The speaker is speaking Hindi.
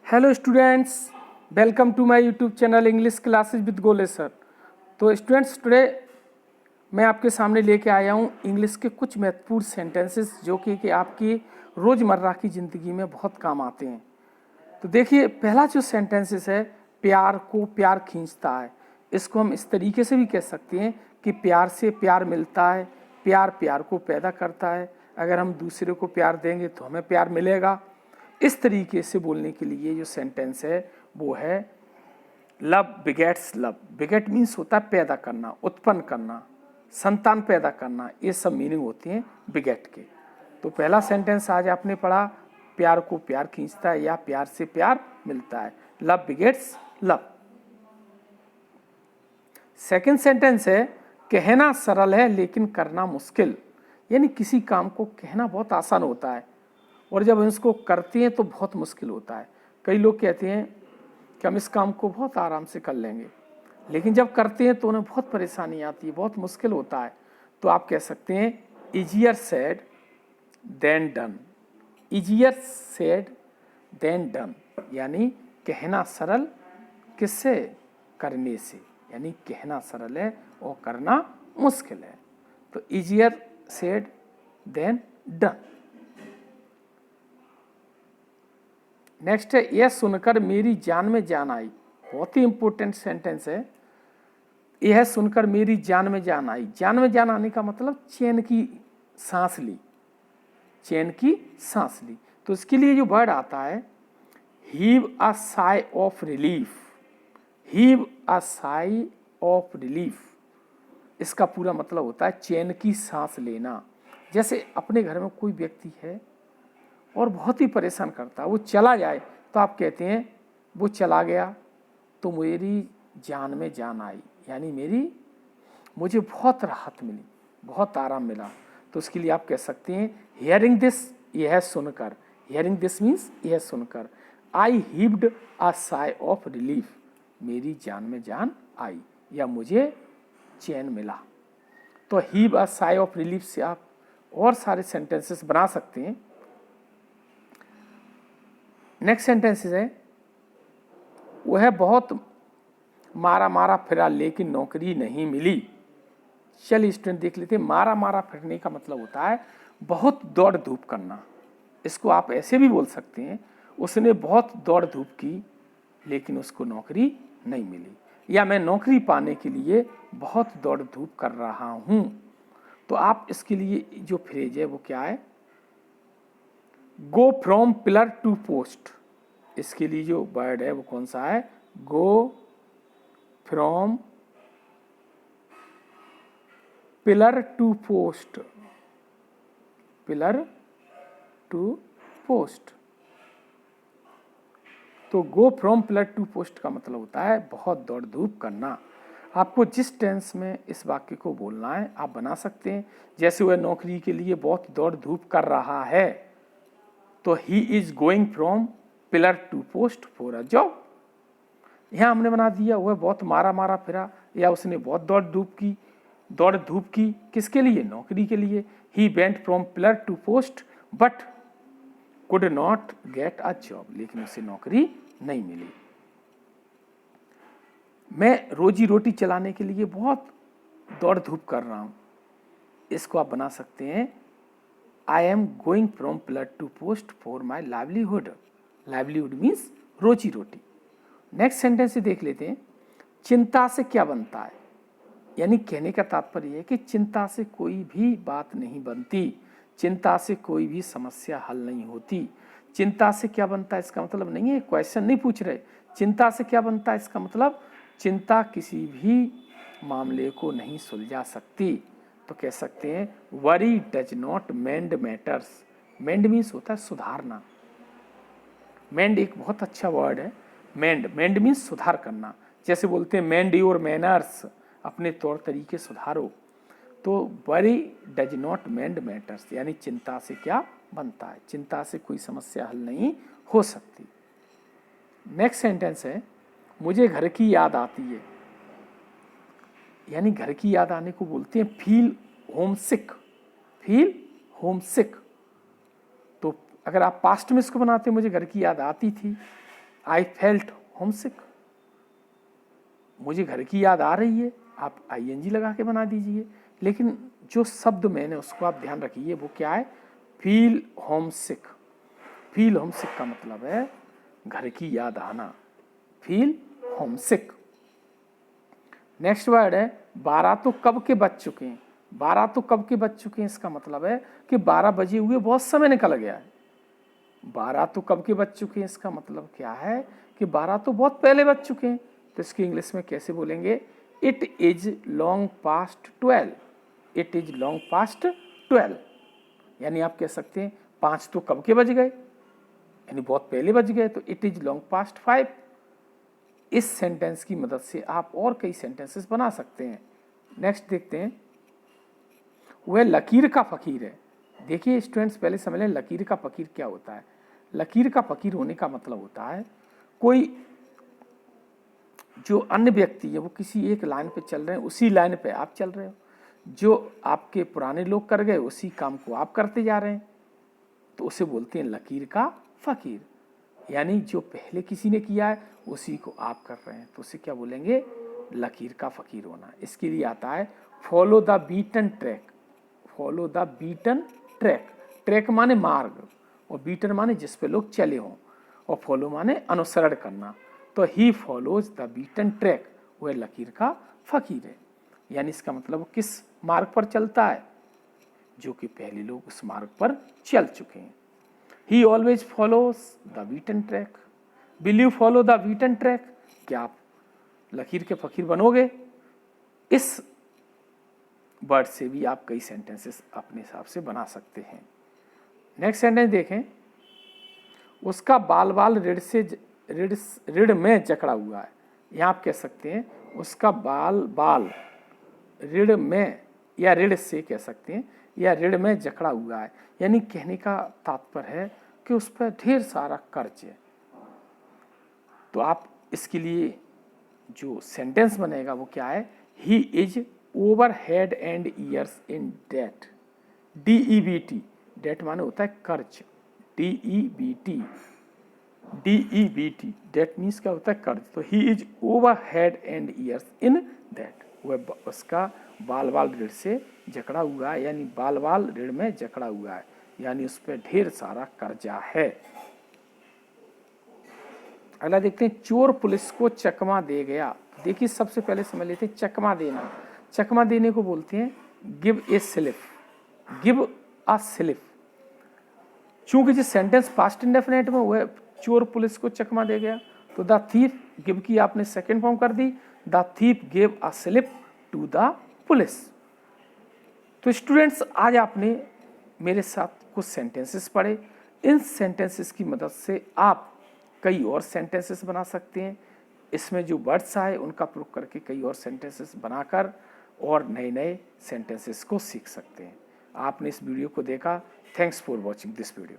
Hello students, welcome to my YouTube channel English classes with Gole sir. तो स्टूडेंट्स, टुडे मैं आपके सामने लेके आया हूँ इंग्लिश के कुछ महत्वपूर्ण सेंटेंसेस जो कि आपकी रोज़मर्रा की ज़िंदगी में बहुत काम आते हैं। तो देखिए, पहला जो सेंटेंसेस है, प्यार को प्यार खींचता है। इसको हम इस तरीके से भी कह सकते हैं कि प्यार से प्यार मिलता है, प्यार प्यार को पैदा करता है। अगर हम दूसरे को प्यार देंगे तो हमें प्यार मिलेगा। इस तरीके से बोलने के लिए जो सेंटेंस है वो है लव बिगेट्स लव। बिगेट मीन्स होता है पैदा करना, उत्पन्न करना, संतान पैदा करना। ये सब मीनिंग होती हैं बिगेट के। तो पहला सेंटेंस आज आपने पढ़ा, प्यार को प्यार खींचता है या प्यार से प्यार मिलता है। Love begets love. Second sentence है कहना सरल है लेकिन करना मुश्किल। यानी किसी काम को कहना बहुत आसान होता है और जब हम इसको करते हैं तो बहुत मुश्किल होता है। कई लोग कहते हैं कि हम इस काम को बहुत आराम से कर लेंगे, लेकिन जब करते हैं तो उन्हें बहुत परेशानी आती है, बहुत मुश्किल होता है। तो आप कह सकते हैं easier said than done. Easier said than done यानी कहना सरल, किससे? करने से। यानी कहना सरल है और करना मुश्किल है। तो easier said than done. Next है यह सुनकर मेरी जान में जान आई। बहुत ही इंपॉर्टेंट सेंटेंस है। यह सुनकर मेरी जान में जान आई। जान में जान आने का मतलब चैन की सांस ली, चैन की सांस ली। तो इसके लिए जो वर्ड आता है heave a sigh of relief. Heave a sigh of relief, इसका पूरा मतलब होता है चैन की सांस लेना। जैसे अपने घर में कोई व्यक्ति है और बहुत ही परेशान करता है, वो चला जाए तो आप कहते हैं वो चला गया तो मेरी जान में जान आई। यानी मुझे बहुत राहत मिली, बहुत आराम मिला। तो उसके लिए आप कह सकते हैं हियरिंग दिस, यह सुनकर। हियरिंग दिस मीन्स यह सुनकर। आई हीव्ड अ साई ऑफ रिलीफ, मेरी जान में जान आई या मुझे चैन मिला। तो heave a sigh of relief से आप और सारे सेंटेंसेस बना सकते हैं। नेक्स्ट सेंटेंस है वह बहुत मारा मारा फिरा लेकिन नौकरी नहीं मिली। चलिए स्टूडेंट देख लेते हैं। मारा मारा फिरने का मतलब होता है बहुत दौड़ धूप करना। इसको आप ऐसे भी बोल सकते हैं उसने बहुत दौड़ धूप की लेकिन उसको नौकरी नहीं मिली, या मैं नौकरी पाने के लिए बहुत दौड़ धूप कर रहा हूँ। तो आप इसके लिए जो फ्रेज है वो क्या है? Go from pillar to post. इसके लिए जो वर्ड है वो कौन सा है? Go from pillar to post. Pillar to post. तो go from pillar to post का मतलब होता है बहुत दौड़ धूप करना। आपको जिस टेंस में इस वाक्य को बोलना है आप बना सकते हैं। जैसे वह नौकरी के लिए बहुत दौड़ धूप कर रहा है तो he is going from pillar to post for a job. यहाँ हमने बना दिया वह बहुत मारा मारा फिरा, या उसने बहुत दौड़ धूप की किसके लिए? नौकरी के लिए। He went from pillar to post but could not get a job, लेकिन उसे नौकरी नहीं मिली। मैं रोजी रोटी चलाने के लिए बहुत दौड़ धूप कर रहा हूँ। इसको आप बना सकते हैं I am going from pillar to post for my livelihood. Livelihood means रोजी रोटी। नेक्स्ट सेंटेंस से देख लेते हैं चिंता से क्या बनता है। यानी कहने का तात्पर्य है कि चिंता से कोई भी बात नहीं बनती, चिंता से कोई भी समस्या हल नहीं होती। चिंता से क्या बनता है इसका मतलब नहीं है, क्वेश्चन नहीं पूछ रहे। चिंता से क्या बनता है इसका मतलब चिंता किसी भी मामले को नहीं सुलझा सकती। तो कह सकते हैं worry does not mend matters. Mend means होता है सुधारना। मेंड एक बहुत अच्छा वर्ड है। मेंड मीन्स सुधार करना। जैसे बोलते हैं मेंड योर मैनर्स, अपने तौर तरीके सुधारो। तो worry does not mend matters यानी चिंता से क्या बनता है, चिंता से कोई समस्या हल नहीं हो सकती। नेक्स्ट सेंटेंस है मुझे घर की याद आती है। यानी घर की याद आने को बोलते हैं फील होम सिक। फील होम सिक। तो अगर आप पास्ट में इसको बनाते हैं मुझे घर की याद आती थी, आई फेल्ट होमसिक, मुझे घर की याद आ रही है, आप ING लगा के बना दीजिए। लेकिन जो शब्द मैंने उसको आप ध्यान रखिए, वो क्या है, फील होमसिक। फील होमसिक का मतलब है घर की याद आना, फील होमसिक। नेक्स्ट वर्ड है 12 तो कब के बज चुके हैं। 12 तो कब के बज चुके हैं, इसका मतलब है कि 12 बजे हुए बहुत समय निकल गया है। 12 तो कब के बज चुके हैं, इसका मतलब क्या है कि 12 तो बहुत पहले बज चुके हैं। तो इसकी इंग्लिश में कैसे बोलेंगे, it is long past 12। It is long past 12, यानी आप कह सकते हैं 5 तो कब के बज गए, यानी बहुत पहले बज गए, तो इट इज लॉन्ग पास्ट 5। इस सेंटेंस की मदद से आप और कई सेंटेंसेस बना सकते हैं। नेक्स्ट देखते हैं, वह लकीर का फकीर है। देखिए स्टूडेंट्स, पहले समझ लें लकीर का फकीर क्या होता है। लकीर का फकीर होने का मतलब होता है कोई जो अन्य व्यक्ति है वो किसी एक लाइन पे चल रहे हैं, उसी लाइन पे आप चल रहे हो, जो आपके पुराने लोग कर गए उसी काम को आप करते जा रहे हैं, तो उसे बोलते हैं लकीर का फकीर। यानी जो पहले किसी ने किया है उसी को आप कर रहे हैं, तो उसे क्या बोलेंगे, लकीर का फकीर होना। इसके लिए आता है follow the beaten track. Follow the beaten track, track माने मार्ग, और बीटन माने जिस पे लोग चले हों, और फॉलो माने अनुसरण करना। तो he follows the beaten track, वह लकीर का फकीर है। यानी इसका मतलब किस मार्ग पर चलता है, जो कि पहले लोग उस मार्ग पर चल चुके हैं। He always follows the beaten track. Will you follow the beaten track? क्या आप लकीर के फकीर बनोगे? इस वर्ड से भी आप कई सेंटेंसेस अपने हिसाब से बना सकते हैं। नेक्स्ट सेंटेंस देखें, उसका बाल बाल रीढ़ में जकड़ा हुआ है। यहाँ आप कह सकते हैं उसका बाल बाल रीढ़ में, या रीढ़ से कह सकते हैं, या रीढ़ में जकड़ा हुआ है। यानी कहने का तात्पर्य है कि उस पर ढेर सारा कर्ज है। तो आप इसके लिए जो सेंटेंस बनेगा वो क्या है, he is over head and ears in debt. DEBT, debt माने होता है कर्ज, DEBT, डेट मीन्स क्या होता है कर्ज। तो he is over head and ears in debt, वह उसका बाल बाल ऋण से जकड़ा हुआ है, यानी बाल बाल ऋण में जकड़ा हुआ है, यानी उस पर ढेर सारा कर्जा है। अगला देखते हैं, चोर पुलिस को चकमा दे गया। देखिए सबसे पहले समझ लेते हैं चकमा देना। चकमा देने को बोलते हैं give a slip, give a slip. चूंकि जिस सेंटेंस पास्ट इंडेफिनिट में वह चोर पुलिस को चकमा दे गया, तो द थीफ, गिव की आपने सेकेंड फॉर्म कर दी, the thief give a slip to the police. तो स्टूडेंट्स आज आपने मेरे साथ कुछ सेंटेंसेस पढ़े। इन सेंटेंसेस की मदद से आप कई और सेंटेंसेस बना सकते हैं। इसमें जो वर्ड्स आए उनका प्रयोग करके कई और सेंटेंसेस बनाकर और नए नए सेंटेंसेस को सीख सकते हैं। आपने इस वीडियो को देखा, thanks for watching this video.